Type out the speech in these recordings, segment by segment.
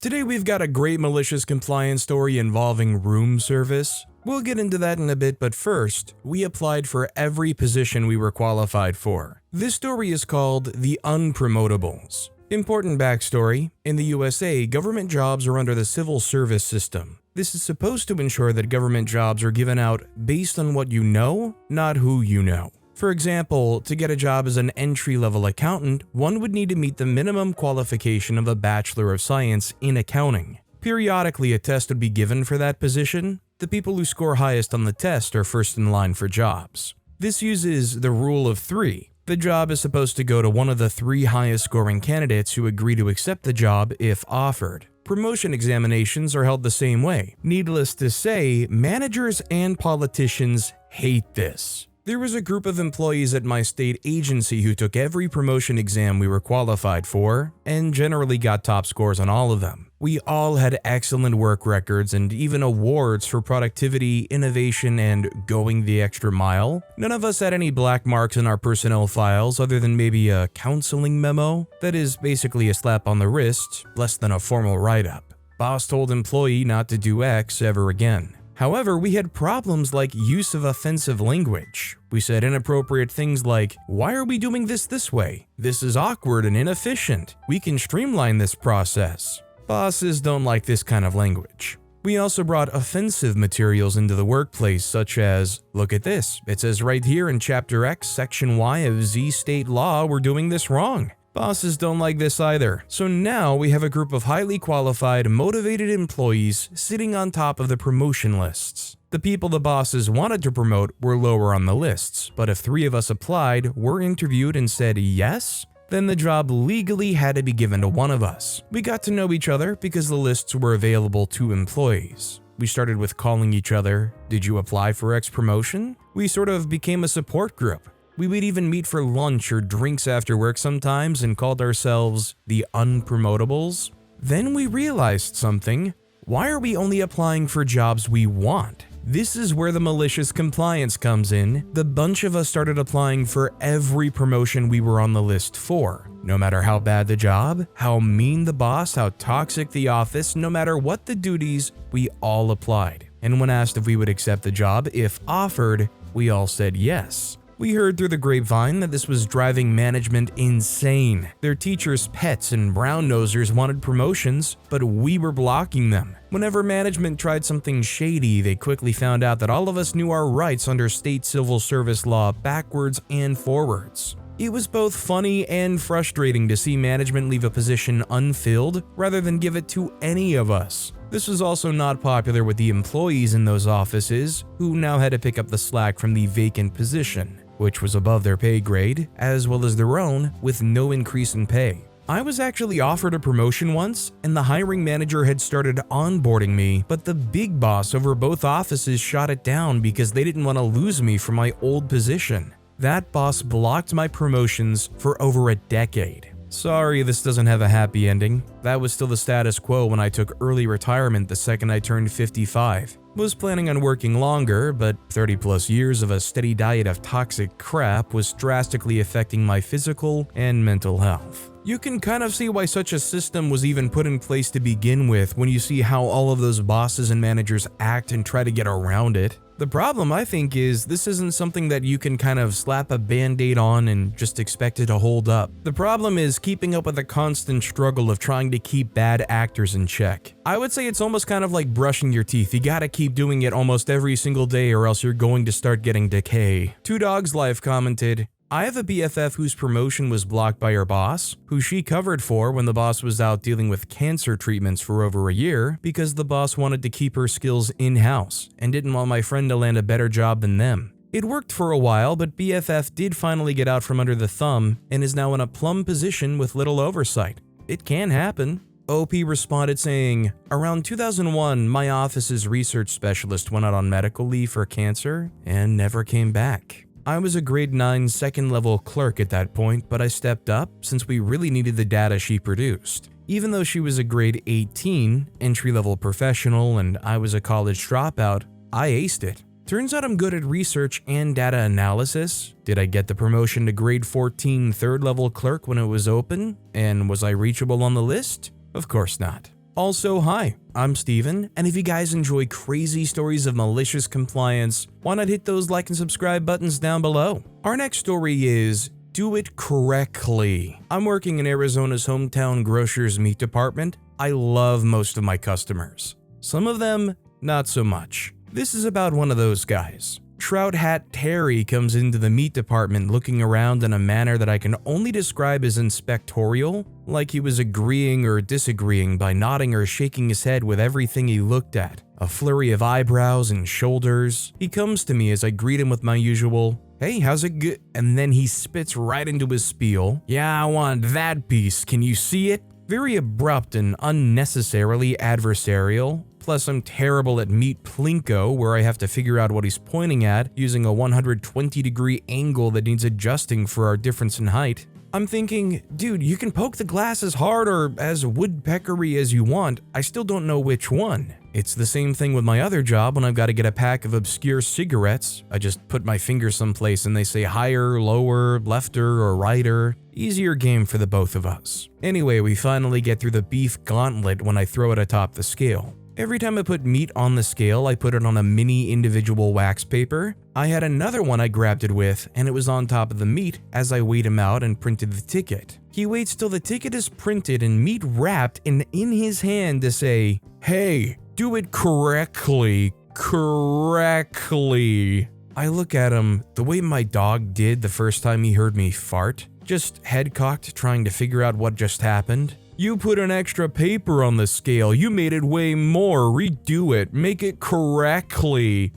Today we've got a great malicious compliance story involving room service. We'll get into that in a bit, but first, we applied for every position we were qualified for. This story is called the unpromotables. Important backstory: in the USA, government jobs are under the civil service system. This is supposed to ensure that government jobs are given out based on what you know, not who you know. For example, to get a job as an entry-level accountant, one would need to meet the minimum qualification of a Bachelor of Science in accounting. Periodically, a test would be given for that position. The people who score highest on the test are first in line for jobs. This uses the rule of three. The job is supposed to go to one of the three highest scoring candidates who agree to accept the job if offered. Promotion examinations are held the same way. Needless to say, managers and politicians hate this. There was a group of employees at my state agency who took every promotion exam we were qualified for, and generally got top scores on all of them. We all had excellent work records and even awards for productivity, innovation, and going the extra mile. None of us had any black marks in our personnel files other than maybe a counseling memo. That is basically a slap on the wrist, less than a formal write-up. Boss told employee not to do X ever again. However, we had problems like use of offensive language. We said inappropriate things like, "Why are we doing this way? This is awkward and inefficient. We can streamline this process." Bosses don't like this kind of language. We also brought offensive materials into the workplace, such as, "Look at this. It says right here in Chapter X, Section Y of Z state law, we're doing this wrong." Bosses don't like this either. So now we have a group of highly qualified, motivated employees sitting on top of the promotion lists. The people the bosses wanted to promote were lower on the lists, but if three of us applied, were interviewed and said yes, then the job legally had to be given to one of us. We got to know each other because the lists were available to employees. We started with calling each other, "Did you apply for X promotion?" We sort of became a support group. We would even meet for lunch or drinks after work sometimes and called ourselves the unpromotables. Then we realized something. Why are we only applying for jobs we want? This is where the malicious compliance comes in. The bunch of us started applying for every promotion we were on the list for. No matter how bad the job, how mean the boss, how toxic the office, no matter what the duties, we all applied. And when asked if we would accept the job if offered, we all said yes. We heard through the grapevine that this was driving management insane. Their teachers' pets and brown-nosers wanted promotions, but we were blocking them. Whenever management tried something shady, they quickly found out that all of us knew our rights under state civil service law backwards and forwards. It was both funny and frustrating to see management leave a position unfilled rather than give it to any of us. This was also not popular with the employees in those offices, who now had to pick up the slack from the vacant position, which was above their pay grade, as well as their own, with no increase in pay. I was actually offered a promotion once, and the hiring manager had started onboarding me, but the big boss over both offices shot it down because they didn't want to lose me from my old position. That boss blocked my promotions for over a decade. Sorry, this doesn't have a happy ending. That was still the status quo when I took early retirement the second I turned 55. Was planning on working longer, but 30 plus years of a steady diet of toxic crap was drastically affecting my physical and mental health. You can kind of see why such a system was even put in place to begin with when you see how all of those bosses and managers act and try to get around it. The problem, I think, is this isn't something that you can kind of slap a band-aid on and just expect it to hold up. The problem is keeping up with the constant struggle of trying to keep bad actors in check. I would say it's almost kind of like brushing your teeth. You gotta keep doing it almost every single day or else you're going to start getting decay. Two Dogs Life commented, "I have a BFF whose promotion was blocked by her boss, who she covered for when the boss was out dealing with cancer treatments for over a year because the boss wanted to keep her skills in-house and didn't want my friend to land a better job than them. It worked for a while, but BFF did finally get out from under the thumb and is now in a plum position with little oversight. It can happen." OP responded saying, "Around 2001, my office's research specialist went out on medical leave for cancer and never came back. I was a grade 9 second level clerk at that point, but I stepped up since we really needed the data she produced. Even though she was a grade 18 entry-level professional and I was a college dropout, I aced it. Turns out I'm good at research and data analysis. Did I get the promotion to grade 14 third level clerk when it was open? And was I reachable on the list? Of course not. Also, hi, I'm Steven, and if you guys enjoy crazy stories of malicious compliance, why not hit those like and subscribe buttons down below? Our next story is Do It Correctly. I'm working in Arizona's hometown grocer's meat department. I love most of my customers. Some of them, not so much. This is about one of those guys. Trout Hat Terry comes into the meat department looking around in a manner that I can only describe as inspectorial, like he was agreeing or disagreeing by nodding or shaking his head with everything he looked at. A flurry of eyebrows and shoulders. He comes to me as I greet him with my usual, "Hey, how's it go?" And then he spits right into his spiel. "Yeah, I want that piece, can you see it?" Very abrupt and unnecessarily adversarial. Plus, I'm terrible at meat plinko, where I have to figure out what he's pointing at using a 120-degree angle that needs adjusting for our difference in height. I'm thinking, dude, you can poke the glass as hard or as woodpeckery as you want, I still don't know which one. It's the same thing with my other job when I've got to get a pack of obscure cigarettes. I just put my finger someplace and they say higher, lower, lefter, or righter. Easier game for the both of us. Anyway, we finally get through the beef gauntlet when I throw it atop the scale. Every time I put meat on the scale, I put it on a mini individual wax paper. I had another one I grabbed it with, and it was on top of the meat as I weighed him out and printed the ticket. He waits till the ticket is printed and meat wrapped and in his hand to say, "Hey, do it correctly. I look at him the way my dog did the first time he heard me fart, just head cocked trying to figure out what just happened. "You put an extra paper on the scale, you made it way more, redo it, make it correctly.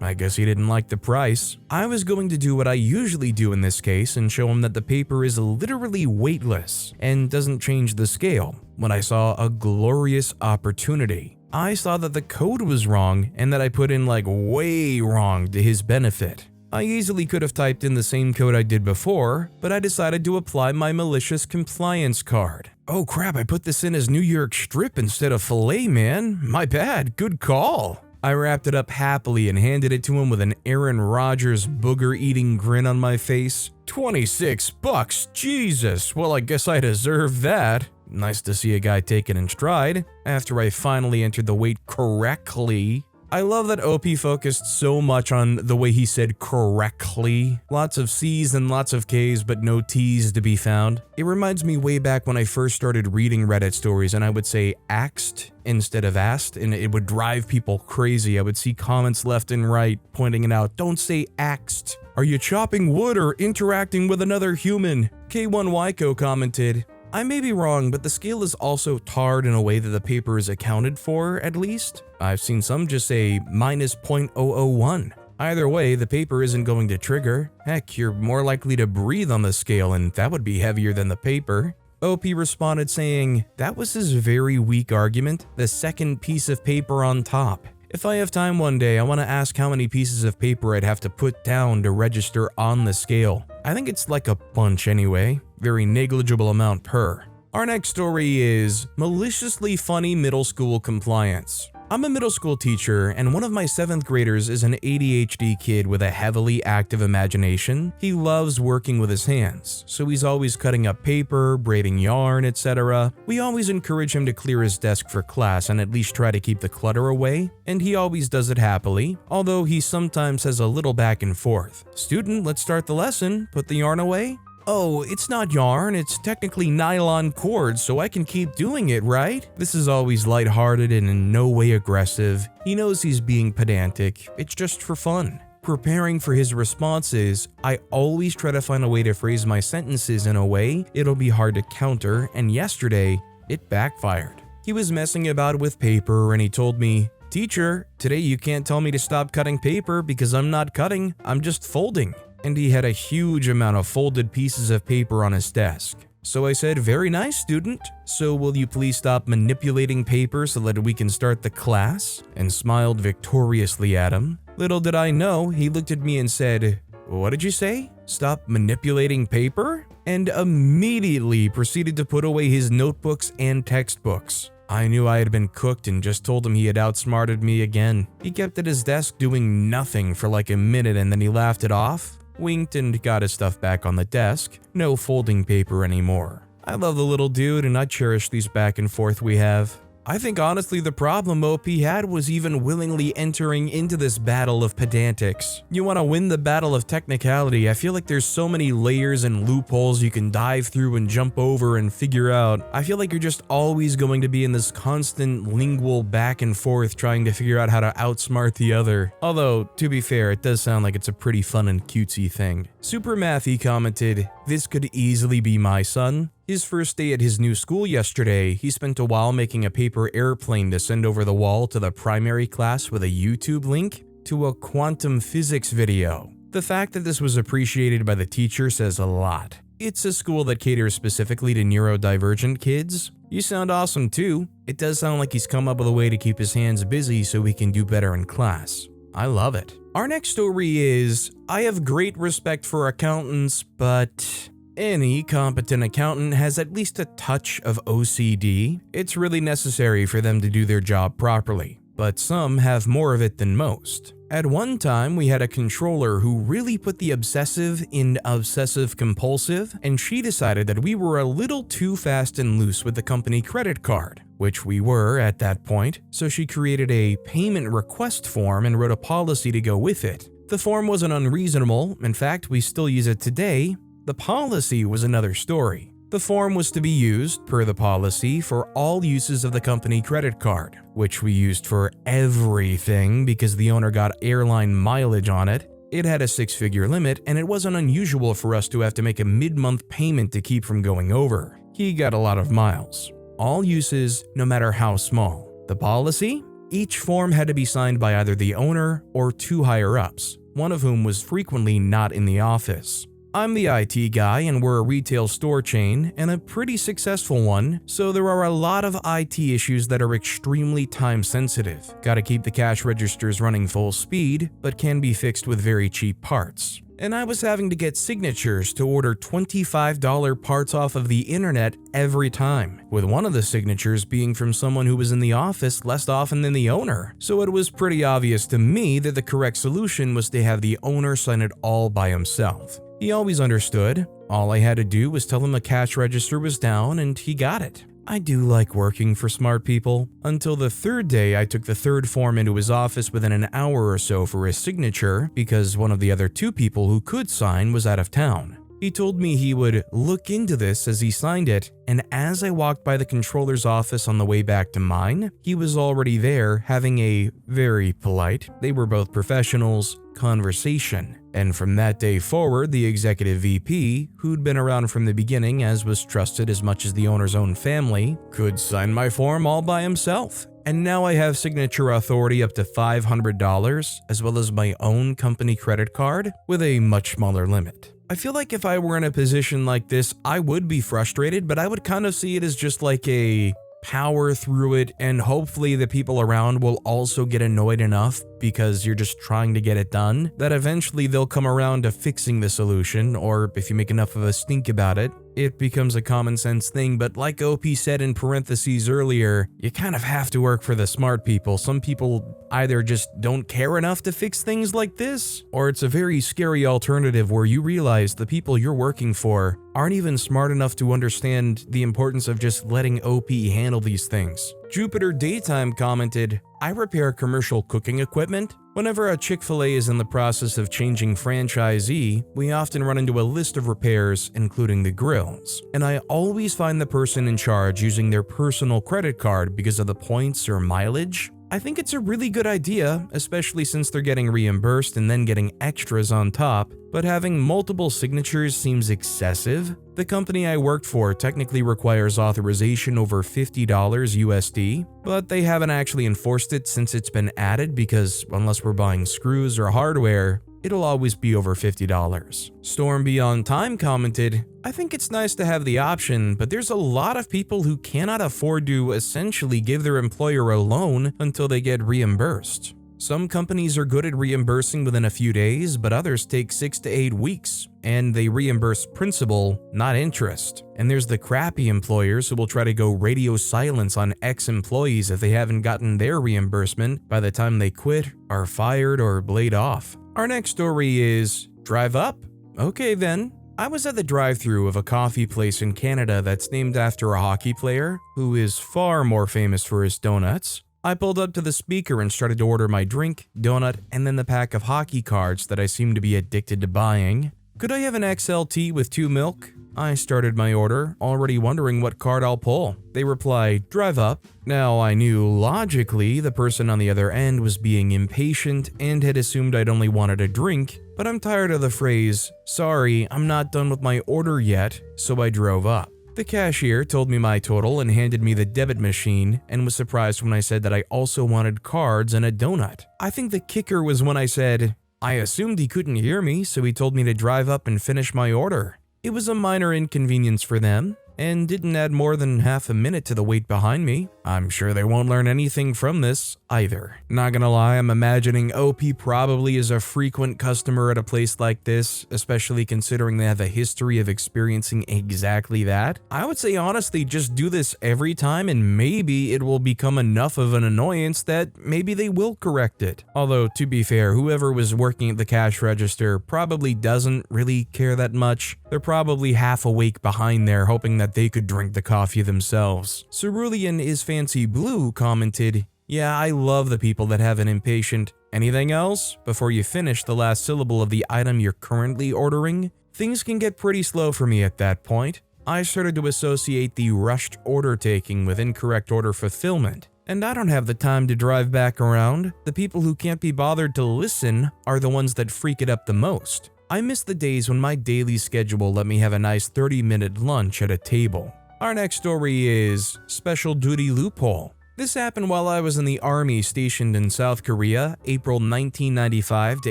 I guess he didn't like the price. I was going to do what I usually do in this case and show him that the paper is literally weightless and doesn't change the scale, when I saw a glorious opportunity. I saw that the code was wrong and that I put in like way wrong to his benefit. I easily could have typed in the same code I did before, but I decided to apply my malicious compliance card. Oh crap, I put this in as New York strip instead of filet, man. My bad, good call. I wrapped it up happily and handed it to him with an Aaron Rodgers booger-eating grin on my face. $26, Jesus, well I guess I deserve that. Nice to see a guy take it in stride. After I finally entered the weight correctly, I love that OP focused so much on the way he said correctly. Lots of C's and lots of K's, but no T's to be found. It reminds me way back when I first started reading Reddit stories and I would say axed instead of asked, and it would drive people crazy. I would see comments left and right pointing it out. Don't say axed. Are you chopping wood or interacting with another human? K1Yko commented, I may be wrong, but the scale is also tarred in a way that the paper is accounted for, at least. I've seen some just say minus 0.001. Either way, the paper isn't going to trigger. Heck, you're more likely to breathe on the scale, and that would be heavier than the paper. OP responded saying, that was his very weak argument, the second piece of paper on top. If I have time one day, I want to ask how many pieces of paper I'd have to put down to register on the scale. I think it's like a bunch anyway, very negligible amount per. Our next story is Maliciously Funny Middle School Compliance. I'm a middle school teacher, and one of my 7th graders is an ADHD kid with a heavily active imagination. He loves working with his hands, so he's always cutting up paper, braiding yarn, etc. We always encourage him to clear his desk for class and at least try to keep the clutter away, and he always does it happily, although he sometimes has a little back and forth. Student, let's start the lesson. Put the yarn away. Oh, it's not yarn, it's technically nylon cord, so I can keep doing it, right? This is always lighthearted and in no way aggressive. He knows he's being pedantic, it's just for fun. Preparing for his responses, I always try to find a way to phrase my sentences in a way it'll be hard to counter, and yesterday, it backfired. He was messing about with paper and he told me, "Teacher, today you can't tell me to stop cutting paper because I'm not cutting, I'm just folding." And he had a huge amount of folded pieces of paper on his desk. So I said, "Very nice, student. So will you please stop manipulating paper so that we can start the class?" And smiled victoriously at him. Little did I know, he looked at me and said, "What did you say? Stop manipulating paper?" And immediately proceeded to put away his notebooks and textbooks. I knew I had been cooked and just told him he had outsmarted me again. He kept at his desk doing nothing for like a minute and then he laughed it off, winked and got his stuff back on the desk. No folding paper anymore. I love the little dude and I cherish these back and forth we have. I think honestly the problem OP had was even willingly entering into this battle of pedantics. You want to win the battle of technicality, I feel like there's so many layers and loopholes you can dive through and jump over and figure out. I feel like you're just always going to be in this constant lingual back and forth trying to figure out how to outsmart the other. Although, to be fair, it does sound like it's a pretty fun and cutesy thing. Super Mathy commented, "This could easily be my son." His first day at his new school yesterday, he spent a while making a paper airplane to send over the wall to the primary class with a YouTube link to a quantum physics video. The fact that this was appreciated by the teacher says a lot. It's a school that caters specifically to neurodivergent kids. You sound awesome too. It does sound like he's come up with a way to keep his hands busy so he can do better in class. I love it. Our next story is, I have great respect for accountants, but any competent accountant has at least a touch of OCD. It's really necessary for them to do their job properly, but some have more of it than most. At one time, we had a controller who really put the obsessive in obsessive compulsive, and she decided that we were a little too fast and loose with the company credit card, which we were at that point, so she created a payment request form and wrote a policy to go with it. The form wasn't unreasonable, in fact, we still use it today. The policy was another story. The form was to be used, per the policy, for all uses of the company credit card, which we used for everything because the owner got airline mileage on it. It had a 6-figure limit, and it wasn't unusual for us to have to make a mid-month payment to keep from going over. He got a lot of miles. All uses, no matter how small. The policy? Each form had to be signed by either the owner or 2 higher-ups, one of whom was frequently not in the office. I'm the IT guy and we're a retail store chain and a pretty successful one, so there are a lot of IT issues that are extremely time sensitive. Gotta keep the cash registers running full speed, but can be fixed with very cheap parts. And I was having to get signatures to order $25 parts off of the internet every time, with one of the signatures being from someone who was in the office less often than the owner. So it was pretty obvious to me that the correct solution was to have the owner sign it all by himself. He always understood. All I had to do was tell him the cash register was down and he got it. I do like working for smart people. Until the 3rd day, I took the 3rd form into his office within an hour or so for his signature because one of the other 2 people who could sign was out of town. He told me he would look into this as he signed it, and as I walked by the controller's office on the way back to mine, he was already there having a very polite, they were both professionals, conversation. And from that day forward, the executive VP, who'd been around from the beginning as was trusted as much as the owner's own family, could sign my form all by himself. And now I have signature authority up to $500, as well as my own company credit card with a much smaller limit. I feel like if I were in a position like this, I would be frustrated, but I would kind of see it as just like a power through it, and hopefully the people around will also get annoyed enough because you're just trying to get it done that eventually they'll come around to fixing the solution, or if you make enough of a stink about it, it becomes a common sense thing. But like OP said in parentheses earlier, you kind of have to work for the smart people. Some people either just don't care enough to fix things like this, or it's a very scary alternative where you realize the people you're working for aren't even smart enough to understand the importance of just letting OP handle these things. Jupiter Daytime commented, I repair commercial cooking equipment. Whenever a Chick-fil-A is in the process of changing franchisee, we often run into a list of repairs, including the grills. And I always find the person in charge using their personal credit card because of the points or mileage. I think it's a really good idea, especially since they're getting reimbursed and then getting extras on top, but having multiple signatures seems excessive. The company I worked for technically requires authorization over $50 USD, but they haven't actually enforced it since it's been added because unless we're buying screws or hardware, it'll always be over $50. Storm Beyond Time commented, I think it's nice to have the option, but there's a lot of people who cannot afford to essentially give their employer a loan until they get reimbursed. Some companies are good at reimbursing within a few days, but others take 6 to 8 weeks, and they reimburse principal, not interest. And there's the crappy employers who will try to go radio silence on ex-employees if they haven't gotten their reimbursement by the time they quit, are fired, or laid off. Our next story is, drive up? Okay then. I was at the drive-thru of a coffee place in Canada that's named after a hockey player who is far more famous for his donuts. I pulled up to the speaker and started to order my drink, donut, and then the pack of hockey cards that I seemed to be addicted to buying. Could I have an XLT with 2 milk? I started my order, already wondering what card I'll pull. They replied, "Drive up." Now I knew logically the person on the other end was being impatient and had assumed I'd only wanted a drink, but I'm tired of the phrase, "Sorry, I'm not done with my order yet," so I drove up. The cashier told me my total and handed me the debit machine and was surprised when I said that I also wanted cards and a donut. I think the kicker was when I said, I assumed he couldn't hear me, so he told me to drive up and finish my order. It was a minor inconvenience for them, and didn't add more than half a minute to the wait behind me. I'm sure they won't learn anything from this, either. Not gonna lie, I'm imagining OP probably is a frequent customer at a place like this, especially considering they have a history of experiencing exactly that. I would say honestly, just do this every time and maybe it will become enough of an annoyance that maybe they will correct it. Although, to be fair, whoever was working at the cash register probably doesn't really care that much. They're probably half awake behind there hoping that they could drink the coffee themselves. Cerulean is Fancy Blue commented, "Yeah, I love the people that have an impatient anything else before you finish the last syllable of the item you're currently ordering. Things can get pretty slow for me at that point. I started to associate the rushed order taking with incorrect order fulfillment. And I don't have the time to drive back around. The people who can't be bothered to listen are the ones that freak it up the most. I miss the days when my daily schedule let me have a nice 30-minute lunch at a table." Our next story is Special Duty Loophole. This happened while I was in the army stationed in South Korea, April 1995 to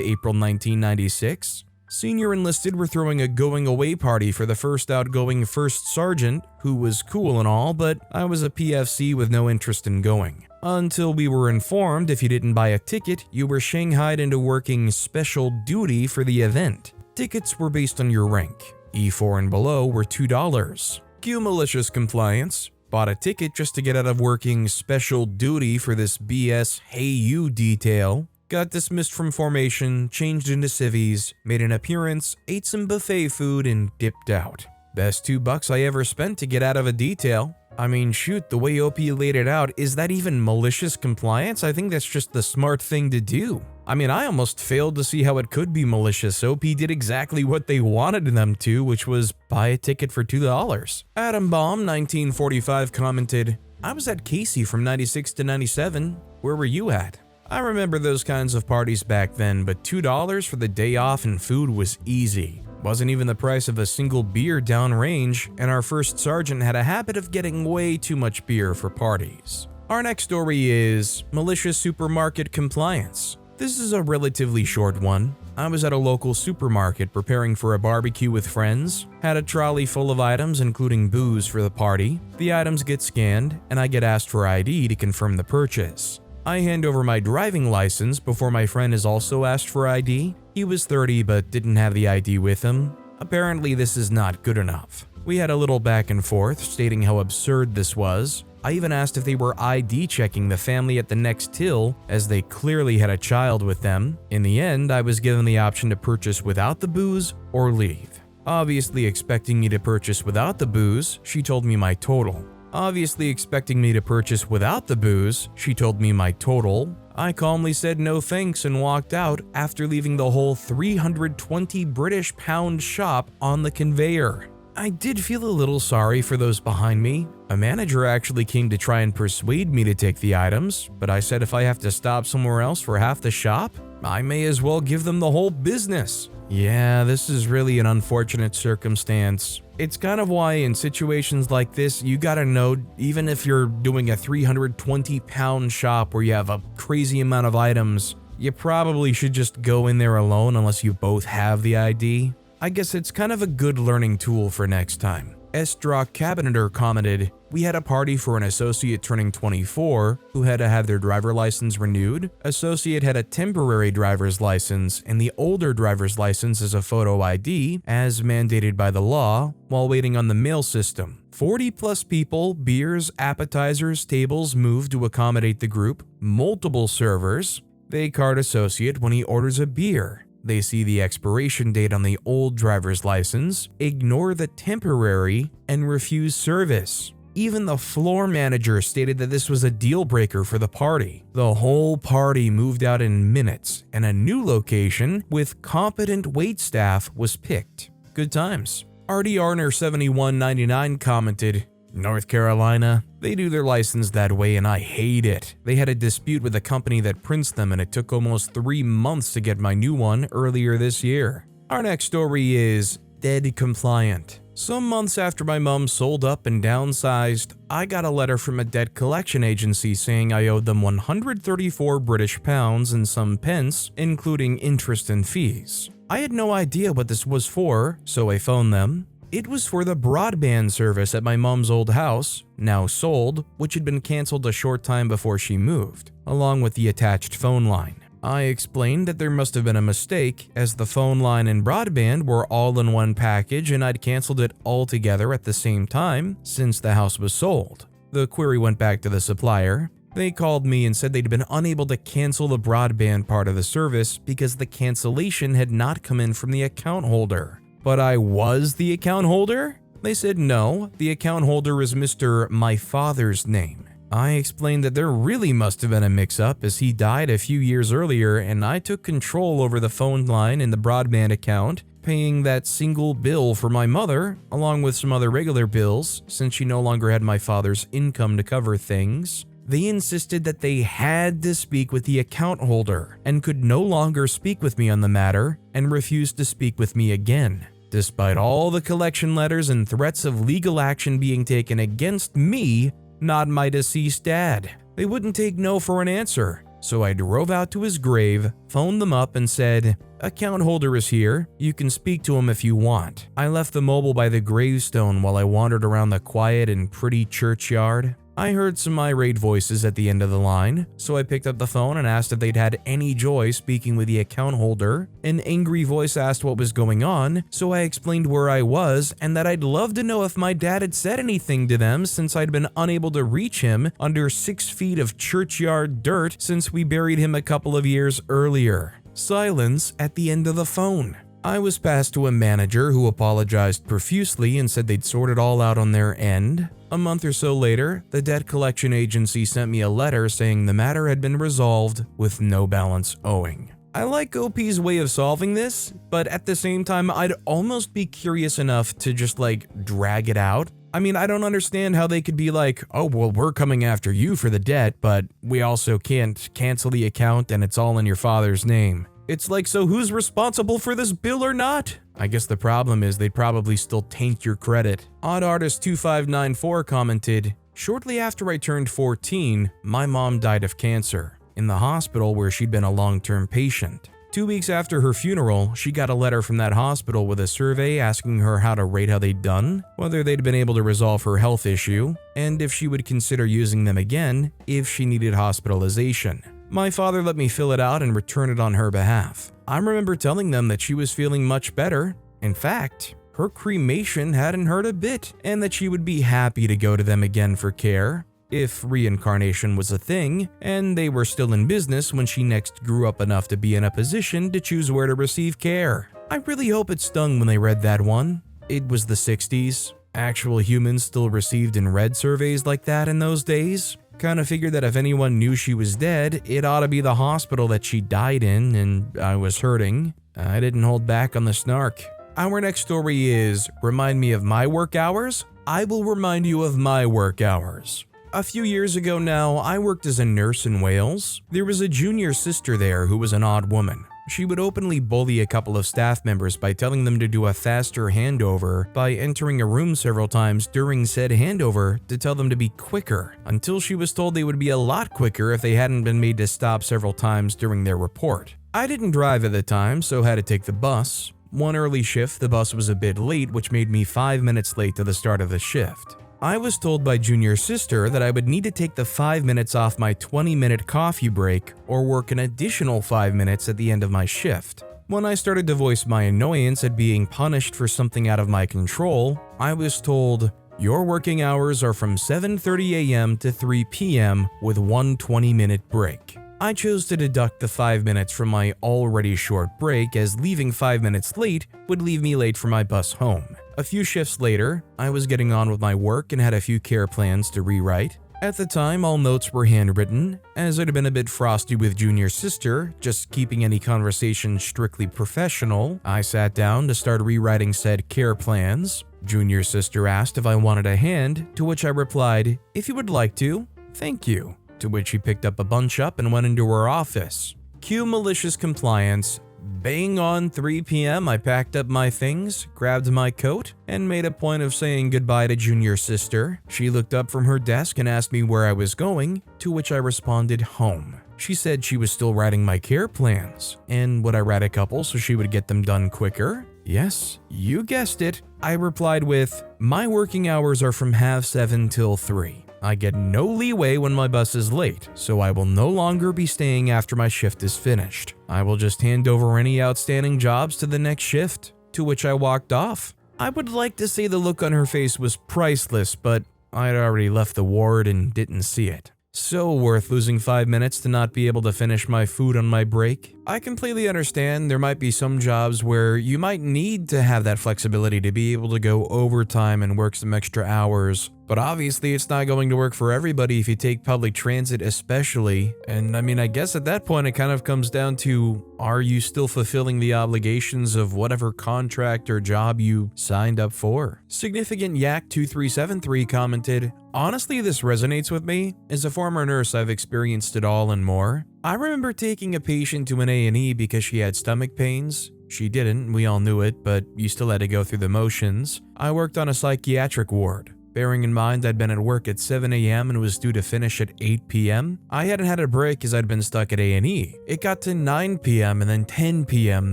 April 1996. Senior enlisted were throwing a going-away party for the first outgoing first sergeant, who was cool and all, but I was a PFC with no interest in going. Until we were informed if you didn't buy a ticket, you were shanghaied into working special duty for the event. Tickets were based on your rank. E4 and below were $2. Cue malicious compliance. Bought a ticket just to get out of working special duty for this BS hey you detail. Got dismissed from formation, changed into civvies, made an appearance, ate some buffet food, and dipped out. Best $2 I ever spent to get out of a detail. I mean, shoot, the way OP laid it out, is that even malicious compliance? I think that's just the smart thing to do. I mean, I almost failed to see how it could be malicious. OP did exactly what they wanted them to, which was buy a ticket for $2. Adam Baum, 1945, commented, "I was at Casey from 96 to 97. Where were you at?" I remember those kinds of parties back then, but $2 for the day off and food was easy. Wasn't even the price of a single beer downrange, and our first sergeant had a habit of getting way too much beer for parties. Our next story is Malicious Supermarket Compliance. This is a relatively short one. I was at a local supermarket preparing for a barbecue with friends, had a trolley full of items including booze for the party. The items get scanned, and I get asked for ID to confirm the purchase. I hand over my driving license before my friend is also asked for ID. He was 30 but didn't have the ID with him. Apparently this is not good enough. We had a little back and forth stating how absurd this was. I even asked if they were ID checking the family at the next till, as they clearly had a child with them. In the end, I was given the option to purchase without the booze or leave. Obviously expecting me to purchase without the booze, she told me my total. Obviously expecting me to purchase without the booze, she told me my total. I calmly said no thanks and walked out after leaving the whole 320 British pound shop on the conveyor. I did feel a little sorry for those behind me. A manager actually came to try and persuade me to take the items, but I said if I have to stop somewhere else for half the shop, I may as well give them the whole business. Yeah, this is really an unfortunate circumstance. It's kind of why in situations like this, you gotta know, even if you're doing a 320-pound shop where you have a crazy amount of items, you probably should just go in there alone unless you both have the ID. I guess it's kind of a good learning tool for next time. S-Drock Cabineter commented, "We had a party for an associate turning 24 who had to have their driver license renewed. Associate had a temporary driver's license and the older driver's license as a photo ID as mandated by the law while waiting on the mail system. 40 plus people, beers, appetizers, tables moved to accommodate the group, multiple servers. They card associate when he orders a beer. They see the expiration date on the old driver's license, ignore the temporary, and refuse service. Even the floor manager stated that this was a deal breaker for the party. The whole party moved out in minutes, and a new location with competent waitstaff was picked. Good times. Artie Arner 7199 commented, North Carolina, they do their license that way and I hate it. They had a dispute with the company that prints them and it took almost 3 months to get my new one earlier this year. Our next story is Dead Compliant. Some months after my mom sold up and downsized, I got a letter from a debt collection agency saying I owed them 134 British pounds and some pence, including interest and fees. I had no idea what this was for, so I phoned them. It was for the broadband service at my mom's old house, now sold, which had been canceled a short time before she moved, along with the attached phone line. I explained that there must have been a mistake, as the phone line and broadband were all in one package and I'd canceled it all together at the same time since the house was sold. The query went back to the supplier. They called me and said they'd been unable to cancel the broadband part of the service because the cancellation had not come in from the account holder. But I was the account holder? They said no, the account holder is Mr. My father's name. I explained that there really must have been a mix-up as he died a few years earlier and I took control over the phone line and the broadband account, paying that single bill for my mother, along with some other regular bills, since she no longer had my father's income to cover things. They insisted that they had to speak with the account holder and could no longer speak with me on the matter and refused to speak with me again. Despite all the collection letters and threats of legal action being taken against me, not my deceased dad. They wouldn't take no for an answer, so I drove out to his grave, phoned them up and said, account holder is here, you can speak to him if you want. I left the mobile by the gravestone while I wandered around the quiet and pretty churchyard. I heard some irate voices at the end of the line, so I picked up the phone and asked if they'd had any joy speaking with the account holder. An angry voice asked what was going on, so I explained where I was and that I'd love to know if my dad had said anything to them since I'd been unable to reach him under 6 feet of churchyard dirt since we buried him a couple of years earlier. Silence at the end of the phone. I was passed to a manager who apologized profusely and said they'd sort it all out on their end. A month or so later, the debt collection agency sent me a letter saying the matter had been resolved with no balance owing. I like OP's way of solving this, but at the same time, I'd almost be curious enough to just drag it out. I mean, I don't understand how they could be like, oh, well, we're coming after you for the debt, but we also can't cancel the account and it's all in your father's name. It's like, so who's responsible for this bill or not? I guess the problem is they'd probably still taint your credit. Odd Artist 2594 commented, shortly after I turned 14, my mom died of cancer in the hospital where she'd been a long-term patient. 2 weeks after her funeral, she got a letter from that hospital with a survey asking her how to rate how they'd done, whether they'd been able to resolve her health issue, and if she would consider using them again if she needed hospitalization. My father let me fill it out and return it on her behalf. I remember telling them that she was feeling much better. In fact, her cremation hadn't hurt a bit, and that she would be happy to go to them again for care, if reincarnation was a thing, and they were still in business when she next grew up enough to be in a position to choose where to receive care. I really hope it stung when they read that one. It was the 60s. Actual humans still received and read surveys like that in those days. Kinda figured that if anyone knew she was dead, it ought to be the hospital that she died in, and I was hurting. I didn't hold back on the snark. Our next story is, remind me of my work hours? I will remind you of my work hours. A few years ago now, I worked as a nurse in Wales. There was a junior sister there who was an odd woman. She would openly bully a couple of staff members by telling them to do a faster handover by entering a room several times during said handover to tell them to be quicker, until she was told they would be a lot quicker if they hadn't been made to stop several times during their report. I didn't drive at the time, so had to take the bus. One early shift, the bus was a bit late, which made me 5 minutes late to the start of the shift. I was told by junior sister that I would need to take the 5 minutes off my 20-minute coffee break or work an additional 5 minutes at the end of my shift. When I started to voice my annoyance at being punished for something out of my control, I was told, your working hours are from 7:30 a.m. to 3 p.m. with one 20-minute break. I chose to deduct the 5 minutes from my already short break, as leaving 5 minutes late would leave me late for my bus home. A few shifts later, I was getting on with my work and had a few care plans to rewrite. At the time, all notes were handwritten, as it had been a bit frosty with junior sister, just keeping any conversation strictly professional. I sat down to start rewriting said care plans. Junior sister asked if I wanted a hand, to which I replied, "If you would like to, thank you." To which she picked up a bunch up and went into her office. Cue malicious compliance. Bang on 3 p.m. I packed up my things, grabbed my coat, and made a point of saying goodbye to junior sister. She looked up from her desk and asked me where I was going, to which I responded home. She said she was still writing my care plans, and would I write a couple so she would get them done quicker? Yes, you guessed it. I replied with, "My working hours are from 7:30 till 3. I get no leeway when my bus is late, so I will no longer be staying after my shift is finished. I will just hand over any outstanding jobs to the next shift," to which I walked off. I would like to say the look on her face was priceless, but I'd already left the ward and didn't see it. So worth losing 5 minutes to not be able to finish my food on my break? I completely understand there might be some jobs where you might need to have that flexibility to be able to go overtime and work some extra hours, but obviously it's not going to work for everybody if you take public transit especially. And I guess at that point it kind of comes down to, are you still fulfilling the obligations of whatever contract or job you signed up for? Significant Yak 2373 commented, "Honestly, this resonates with me. As a former nurse, I've experienced it all and more. I remember taking a patient to an A&E because she had stomach pains. She didn't, we all knew it, but you still had to go through the motions. I worked on a psychiatric ward. Bearing in mind I'd been at work at 7 a.m. and was due to finish at 8 p.m., I hadn't had a break as I'd been stuck at A&E. It got to 9 p.m. and then 10 p.m.,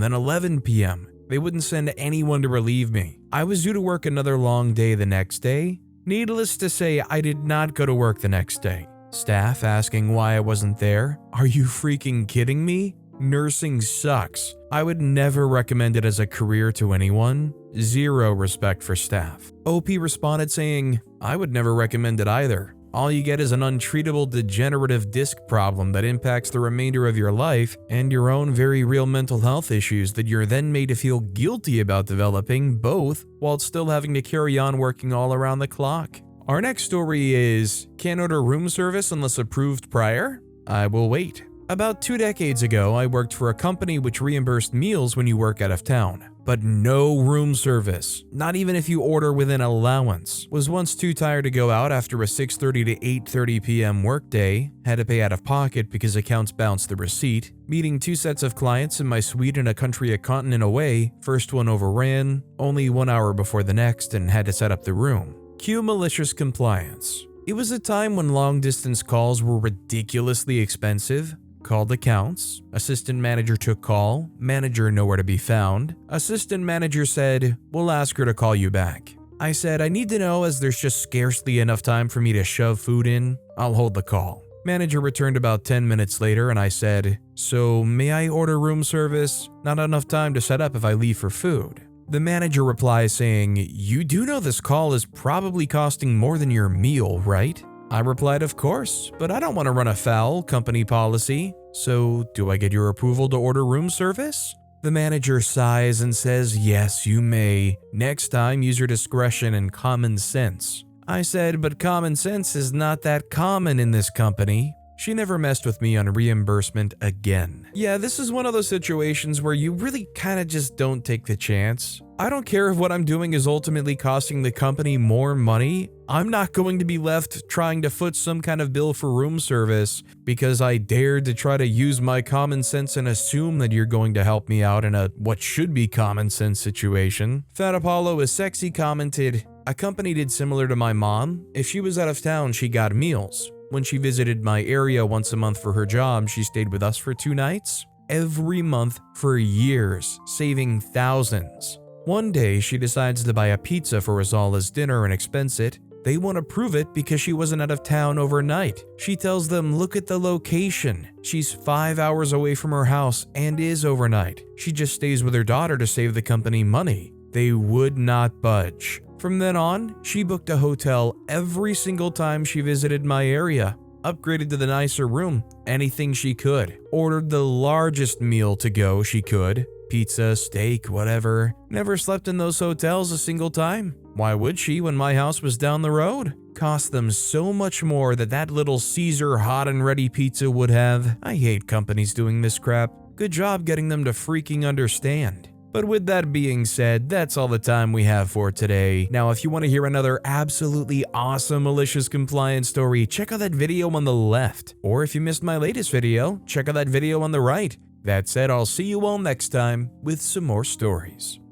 then 11 p.m. They wouldn't send anyone to relieve me. I was due to work another long day the next day. Needless to say, I did not go to work the next day. Staff asking why I wasn't there. Are you freaking kidding me? Nursing sucks. I would never recommend it as a career to anyone. Zero respect for staff." OP responded saying, "I would never recommend it either. All you get is an untreatable degenerative disc problem that impacts the remainder of your life and your own very real mental health issues that you're then made to feel guilty about developing, both while still having to carry on working all around the clock." Our next story is, "Can't order room service unless approved prior? I will wait." About 2 decades ago, I worked for a company which reimbursed meals when you work out of town, but no room service, not even if you order within allowance. Was once too tired to go out after a 6:30 to 8:30 p.m. workday, had to pay out of pocket because accounts bounced the receipt, meeting 2 sets of clients in my suite in a country a continent away, first one overran, only 1 hour before the next, and had to set up the room. Cue malicious compliance. It was a time when long-distance calls were ridiculously expensive. Called accounts. Assistant manager took call. Manager nowhere to be found. Assistant manager said, "We'll ask her to call you back." I said, "I need to know as there's just scarcely enough time for me to shove food in. I'll hold the call." Manager returned about 10 minutes later and I said, "So may I order room service? Not enough time to set up if I leave for food." The manager replies saying, "You do know this call is probably costing more than your meal, right?" I replied, "Of course, but I don't want to run afoul company policy. So, do I get your approval to order room service?" The manager sighs and says, "Yes, you may. Next time, use your discretion and common sense." I said, "But common sense is not that common in this company." She never messed with me on reimbursement again. Yeah, this is one of those situations where you really kind of just don't take the chance. I don't care if what I'm doing is ultimately costing the company more money. I'm not going to be left trying to foot some kind of bill for room service because I dared to try to use my common sense and assume that you're going to help me out in a what should be common sense situation. Fat Apollo is sexy commented, "A company did similar to my mom. If she was out of town, she got meals. When she visited my area once a month for her job, she stayed with us for 2 nights. Every month for years, saving thousands. One day, she decides to buy a pizza for us all as dinner and expense it. They won't approve it because she wasn't out of town overnight. She tells them, look at the location. She's 5 hours away from her house and is overnight. She just stays with her daughter to save the company money. They would not budge. From then on, she booked a hotel every single time she visited my area. upgraded to the nicer room, anything she could, ordered the largest meal to go she could, pizza, steak, whatever, never slept in those hotels a single time. Why would she when my house was down the road? Cost them so much more that that little Caesar hot and ready pizza would have. I hate companies doing this crap. Good job getting them to freaking understand. But with that being said, that's all the time we have for today. Now, if you want to hear another absolutely awesome malicious compliance story, check out that video on the left. Or if you missed my latest video, check out that video on the right. That said, I'll see you all next time with some more stories.